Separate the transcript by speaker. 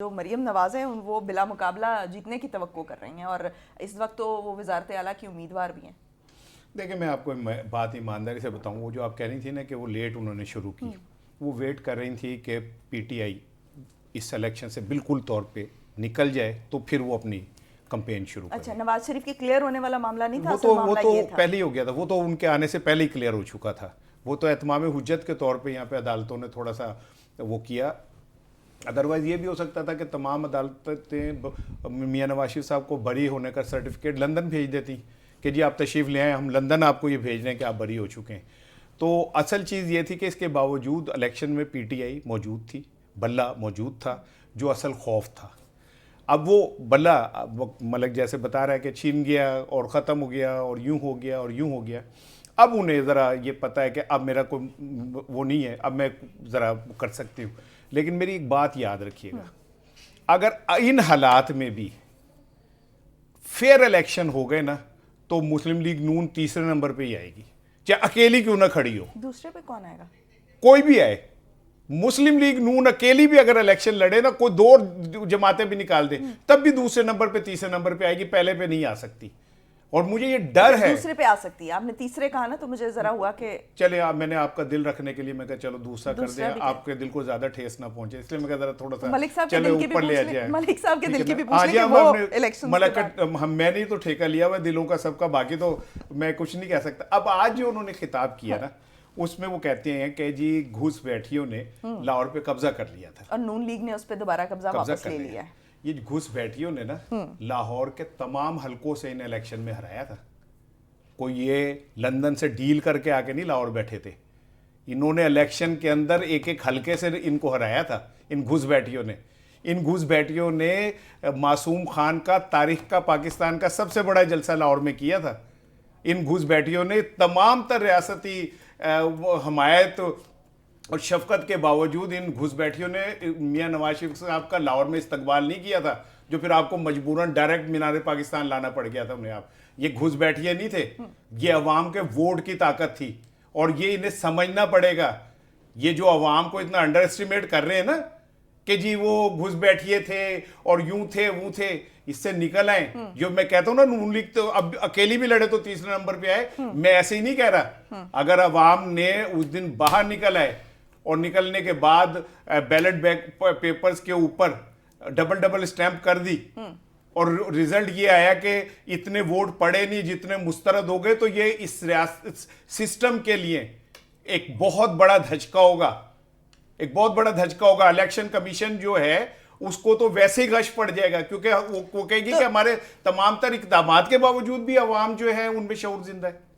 Speaker 1: जो मरियम नवाज़ हैं वो बिला मुकाबला जीतने की तवक्को कर रही हैं और इस वक्त तो वो वजारत आला की उम्मीदवार भी हैं।
Speaker 2: देखिए, मैं आपको बात ईमानदारी से बताऊं, वो जो आप कह रही थी ना कि वो लेट उन्होंने शुरू की, वो वेट कर रही थी कि पीटीआई इस इलेक्शन से बिल्कुल तौर पे निकल जाए तो फिर वो अपनी कंपेन शुरू
Speaker 1: अच्छा,
Speaker 2: करे।
Speaker 1: नवाज शरीफ के क्लियर होने वाला मामला नहीं था,
Speaker 2: वो
Speaker 1: असल
Speaker 2: तो
Speaker 1: मामला ये था।
Speaker 2: पहले ही हो गया था, वो तो उनके आने से पहले ही क्लियर हो चुका था। वो तो एतमाम हुज्जत के तौर पे यहाँ पे अदालतों ने थोड़ा सा वो किया। अदरवाइज ये भी हो सकता था कि तमाम अदालतें मियां नवाज शरीफ साहब को बरी होने का सर्टिफिकेट लंदन भेज देती कि जी आप तशरीफ़ ले आए, हम लंदन आपको ये भेज रहे हैं कि आप बरी हो चुके हैं। तो असल चीज़ ये थी कि इसके बावजूद इलेक्शन में पीटीआई मौजूद थी, बल्ला मौजूद था, जो असल खौफ था। अब वो बल्ला मलक जैसे बता रहा है कि छीन गया और ख़त्म हो गया और यूं हो गया और यूं हो गया। अब उन्हें ज़रा ये पता है कि अब मेरा कोई वो नहीं है, अब मैं ज़रा कर सकती हूँ। लेकिन मेरी एक बात याद रखिएगा, अगर इन हालात में भी फेयर इलेक्शन हो गए ना तो मुस्लिम लीग नून तीसरे नंबर पे ही आएगी, चाहे अकेली क्यों ना खड़ी हो।
Speaker 1: दूसरे पे कौन आएगा?
Speaker 2: कोई भी आए, मुस्लिम लीग नून अकेली भी अगर इलेक्शन लड़े ना, कोई दो जमातें भी निकाल दे, तब भी दूसरे नंबर पे तीसरे नंबर पे आएगी, पहले पे नहीं आ सकती। और मुझे ये डर है।
Speaker 1: दूसरे पे आ सकती है, आपने तीसरे कहा ना, तो मुझे जरा हुआ कि
Speaker 2: चले आप, मैंने आपका दिल रखने के लिए मैं कहा चलो दूसरा कर दे,
Speaker 1: भी
Speaker 2: आपके दिल को ज्यादा ठेस ना पहुंचे, इसलिए मैं कहा जरा थोड़ा सा
Speaker 1: मलिक साहब के
Speaker 2: चले
Speaker 1: दिल की भी
Speaker 2: ऊपर ले आ
Speaker 1: पूछ ले,
Speaker 2: जाए।
Speaker 1: मलिक साहब के दिल की भी पूछ
Speaker 2: आज
Speaker 1: ले कि
Speaker 2: हम
Speaker 1: वो
Speaker 2: अपने
Speaker 1: इलेक्शंस के
Speaker 2: मलकत
Speaker 1: बाद।
Speaker 2: मैंने ही तो ठेका लिया हुआ दिलों का सबका, बाकी तो मैं कुछ नहीं कह सकता। अब आज जो उन्होंने खिताब किया ना, उसमें वो कहते हैं कि जी घुसपैठियों ने लाहौर पे कब्जा कर लिया था
Speaker 1: और नून लीग ने उस पर दोबारा कब्जा वापस ले लिया है।
Speaker 2: ये घुसपैठियों ने ना लाहौर के तमाम हलकों से इन इलेक्शन में हराया था। कोई ये लंदन से डील करके आके नहीं लाहौर बैठे थे, इन्होंने इलेक्शन के अंदर एक एक हलके से इनको हराया था। इन घुसपैठियों ने मासूम खान का, तारीख का, पाकिस्तान का सबसे बड़ा जलसा लाहौर में किया था। इन घुसपैठियों ने तमाम तर रियासती हमायत और शफकत के बावजूद इन घुसपैठियों ने मियां नवाज शरीफ साहब का लाहौर में इस्तकबाल नहीं किया था, जो फिर आपको मजबूरन डायरेक्ट मीनार पाकिस्तान लाना पड़ गया था उन्हें। आप ये घुसपैठिए नहीं थे, ये अवाम के वोट की ताकत थी। और ये इन्हें समझना पड़ेगा, ये जो अवाम को इतना अंडर एस्टिमेट कर रहे हैं ना कि जी वो घुसपैठिए थे और यूं थे वो थे, इससे निकल आए। जो मैं कहता हूं ना, नून लीग तो अब अकेली भी लड़े तो तीसरे नंबर पे आए, मैं ऐसे ही नहीं कह रहा। अगर अवाम ने उस दिन बाहर निकल आए और निकलने के बाद बैलेट पेपर्स के ऊपर डबल स्टैंप कर दी और रिजल्ट ये आया कि इतने वोट पड़े नहीं जितने मुस्तरद हो गए, तो ये इस सिस्टम के लिए एक बहुत बड़ा धचका होगा, एक बहुत बड़ा धचका होगा। इलेक्शन कमीशन जो है उसको तो वैसे ही गश पड़ जाएगा, क्योंकि वो कहेगी कि हमारे तमाम तर इक़दामात के बावजूद भी अवाम जो है उनमें शऊर जिंदा है।